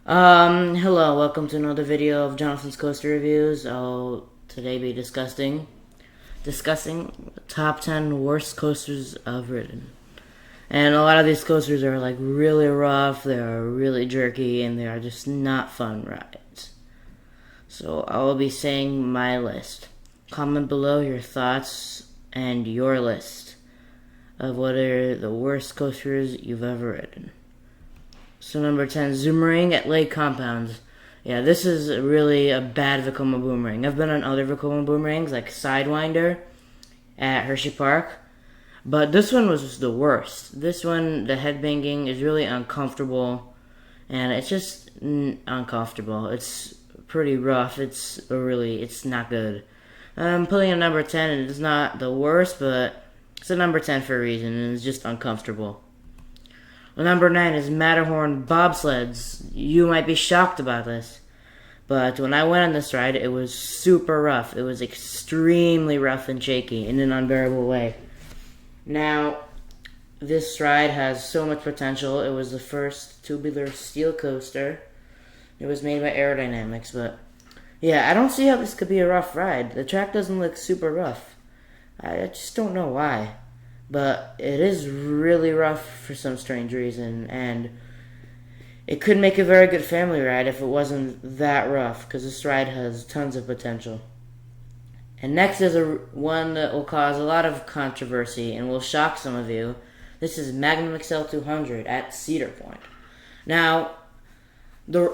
Hello, welcome to another video of Jonathan's Coaster Reviews. I'll today be discussing the top 10 worst coasters I've ridden. And a lot of these coasters are like really rough, they are really jerky, and they are just not fun rides. So I will be saying my list. Comment below your thoughts and your list of what are the worst coasters you've ever ridden. So number 10, Zoomerang at Lake Compounds. Yeah, this is really a bad Vekoma boomerang. I've been on other Vekoma boomerangs, like Sidewinder at Hersheypark, but this one was the worst. This one, the headbanging is really uncomfortable, and it's just uncomfortable. It's pretty rough. It's not good. I'm putting a number 10, and it's not the worst, but it's a number 10 for a reason, and it's just uncomfortable. Number 9 is Matterhorn bobsleds. You might be shocked about this, but when I went on this ride, it was super rough. It was extremely rough and shaky in an unbearable way. Now, this ride has so much potential. It was the first tubular steel coaster. It was made by Aerodynamics, but yeah, I don't see how this could be a rough ride. The track doesn't look super rough. I just don't know why. But it is really rough for some strange reason, and it could make a very good family ride if it wasn't that rough, because this ride has tons of potential. And next is one that will cause a lot of controversy and will shock some of you. This is Magnum XL 200 at Cedar Point. Now,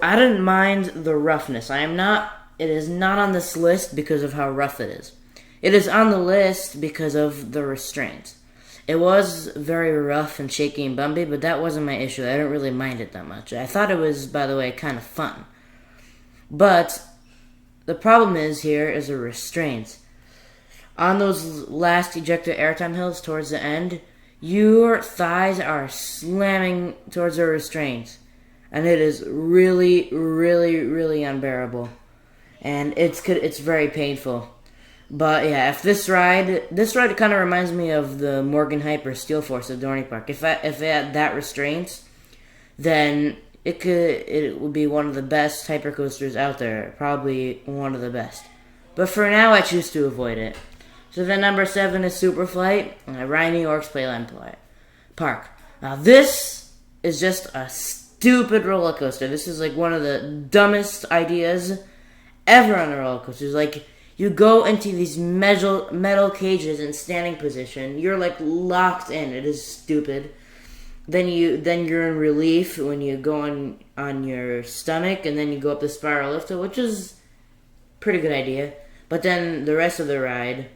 I didn't mind the roughness. It is not on this list because of how rough it is. It is on the list because of the restraints. It was very rough and shaky and bumpy, but that wasn't my issue. I didn't really mind it that much. I thought it was, by the way, kind of fun. But the problem is the restraints. On those last ejector airtime hills towards the end, your thighs are slamming towards the restraints. And it is really, really, really unbearable. And it's very painful. But yeah, if this ride kind of reminds me of the Morgan Hyper Steel Force at Dorney Park. If it had that restraints, then it would be one of the best hypercoasters out there, probably one of the best. But for now, I choose to avoid it. So then number 7 is Superflight at Ryan New York's Playland Park. Now this is just a stupid roller coaster. This is like one of the dumbest ideas ever on a roller coaster. It's like, you go into these metal cages in standing position. You're like locked in. It is stupid. Then you're in relief when you go on your stomach, and then you go up the spiral lifter, which is a pretty good idea. But then the rest of the ride,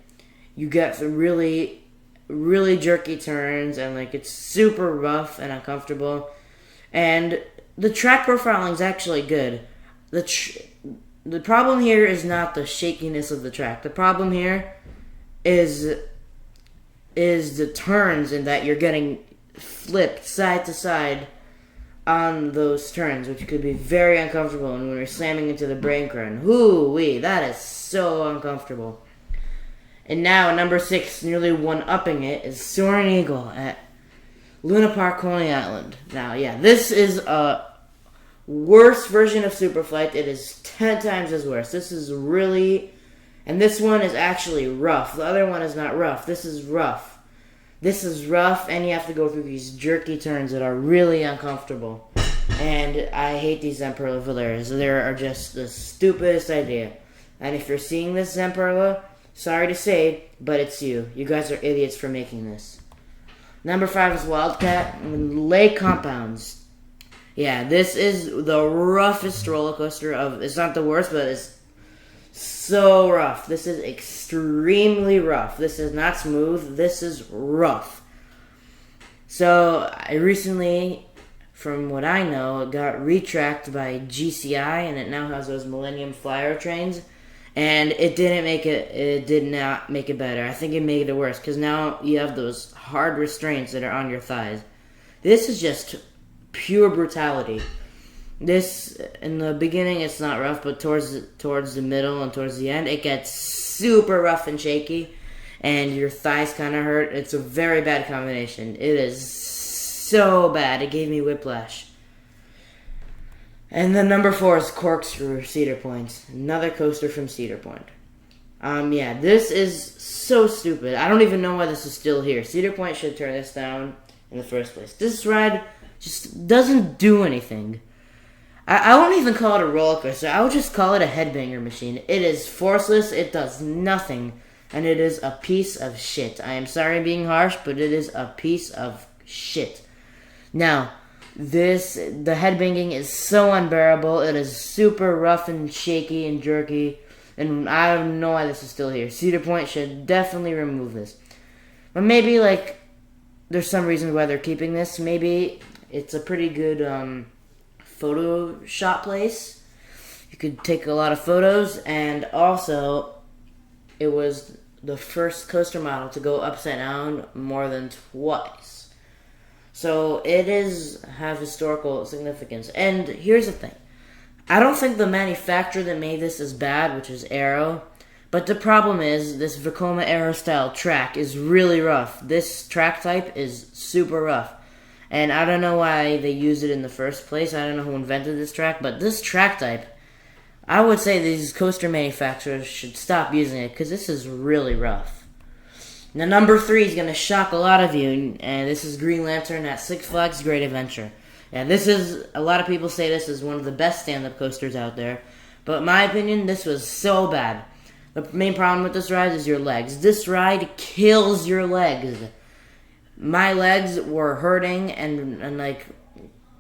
you get some really, really jerky turns, and like it's super rough and uncomfortable. And the track profiling is actually good. The problem here is not the shakiness of the track. The problem here is the turns, and that you're getting flipped side to side on those turns, which could be very uncomfortable. And when you're slamming into the brake run, hoo-wee, that is so uncomfortable. And now, number 6, nearly one-upping it, is Soaring Eagle at Luna Park, Coney Island. Now, yeah, this is a worst version of Superflight. It is 10 times as worse. This is really, and this one is actually rough. The other one is not rough. This is rough. This is rough, and you have to go through these jerky turns that are really uncomfortable. And I hate these Zemperla Valeras. They are just the stupidest idea. And if you're seeing this, Zemperla, sorry to say, but it's you. You guys are idiots for making this. Number 5 is Wildcat and Lake Compounds. Yeah, this is the roughest roller coaster it's not the worst, but it's so rough. This is extremely rough. This is not smooth. This is rough. So, I recently, from what I know, it got retracked by GCI, and it now has those Millennium Flyer trains, and it did not make it better. I think it made it worse, because now you have those hard restraints that are on your thighs. This is just pure brutality. This, in the beginning, it's not rough, but towards the middle and towards the end, it gets super rough and shaky, and your thighs kind of hurt. It's a very bad combination. It is so bad. It gave me whiplash. And then number 4 is Corkscrew, Cedar Point. Another coaster from Cedar Point. Yeah, this is so stupid. I don't even know why this is still here. Cedar Point should turn this down in the first place. This ride just doesn't do anything. I won't even call it a roller coaster. I would just call it a headbanger machine. It is forceless. It does nothing. And it is a piece of shit. I am sorry being harsh, but it is a piece of shit. Now, the headbanging is so unbearable. It is super rough and shaky and jerky. And I don't know why this is still here. Cedar Point should definitely remove this. But maybe, there's some reason why they're keeping this. Maybe it's a pretty good Photoshop place. You could take a lot of photos. And also, it was the first coaster model to go upside down more than twice. So it have historical significance. And here's the thing. I don't think the manufacturer that made this is bad, which is Aero. But the problem is, this Vekoma Aero style track is really rough. This track type is super rough. And I don't know why they used it in the first place. I don't know who invented this track. But this track type, I would say these coaster manufacturers should stop using it, because this is really rough. Now, number 3 is going to shock a lot of you. And this is Green Lantern at Six Flags Great Adventure. Yeah, a lot of people say this is one of the best stand-up coasters out there. But in my opinion, this was so bad. The main problem with this ride is your legs. This ride kills your legs. My legs were hurting and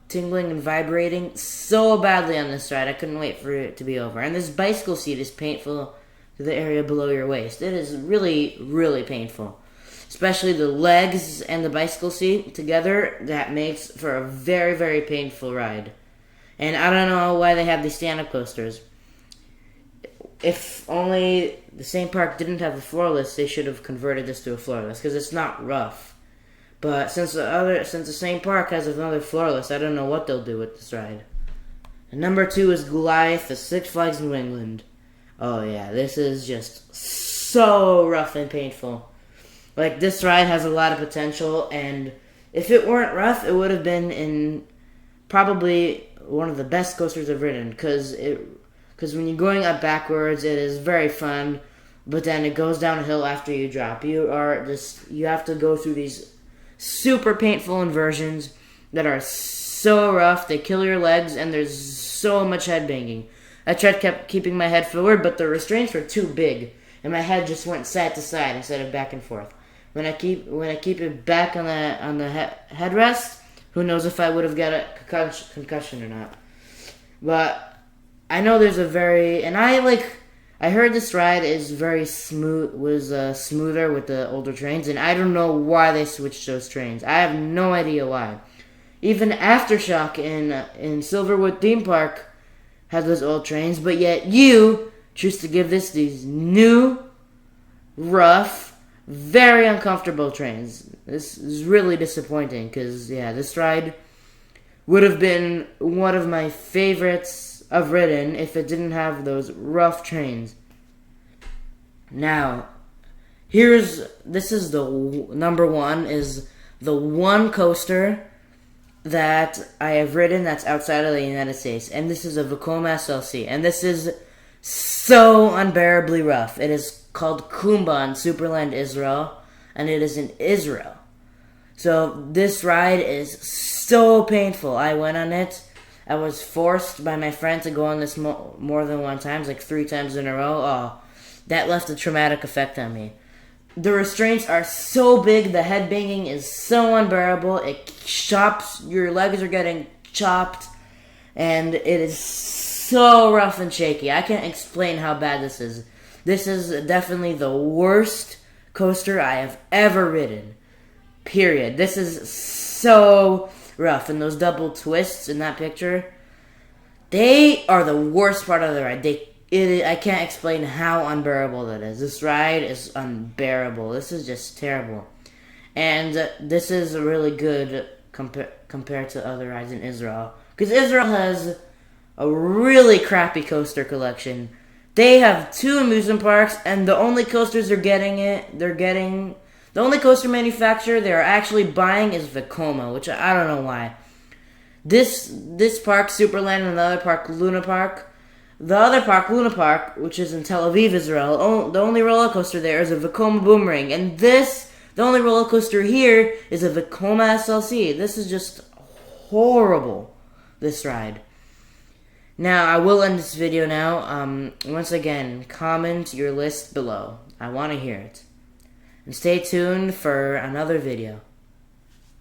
tingling and vibrating so badly on this ride. I couldn't wait for it to be over. And this bicycle seat is painful to the area below your waist. It is really, really painful. Especially the legs and the bicycle seat together, that makes for a very, very painful ride. And I don't know why they have these stand-up coasters. If only the same park didn't have a floorless, they should have converted this to a floorless, because it's not rough. But since the same park has another floorless, I don't know what they'll do with this ride. And number 2 is Goliath at Six Flags New England. Oh yeah, this is just so rough and painful. This ride has a lot of potential, and if it weren't rough, it would have been in probably one of the best coasters I've ridden, because when you're going up backwards, it is very fun, but then it goes down a hill after you drop. You have to go through these super painful inversions that are so rough, they kill your legs, and there's so much headbanging. I kept keeping my head forward, but the restraints were too big, and my head just went side to side instead of back and forth. When I keep it back on the headrest, who knows if I would have got a concussion or not. But I know there's I heard this ride is very smooth, smoother with the older trains, and I don't know why they switched those trains. I have no idea why. Even Aftershock in Silverwood Theme Park had those old trains, but yet you choose to give this these new, rough, very uncomfortable trains. This is really disappointing, because, this ride would have been one of my favorites of Ridden if it didn't have those rough trains. Now, this is the number 1, is the one coaster that I have ridden that's outside of the United States, and this is a Vekoma SLC, and this is so unbearably rough. It is called Kumba in Superland, Israel, and it is in Israel. So this ride is so painful. I went on it. I was forced by my friend to go on this more than one time, 3 times in a row. Oh, that left a traumatic effect on me. The restraints are so big, the headbanging is so unbearable, it chops, your legs are getting chopped, and it is so rough and shaky. I can't explain how bad this is. This is definitely the worst coaster I have ever ridden. Period. This is so rough, and those double twists in that picture, they are the worst part of the ride. I can't explain how unbearable that is. This ride is unbearable. This is just terrible. And this is really good compared to other rides in Israel. Because Israel has a really crappy coaster collection. They have 2 amusement parks, and the only coasters the only coaster manufacturer they're actually buying is Vekoma, which I don't know why. This park, Superland, and the other park, Luna Park. The other park, Luna Park, which is in Tel Aviv, Israel, the only roller coaster there is a Vekoma Boomerang. And the only roller coaster here is a Vekoma SLC. This is just horrible, this ride. Now, I will end this video now. Once again, comment your list below. I want to hear it. And stay tuned for another video.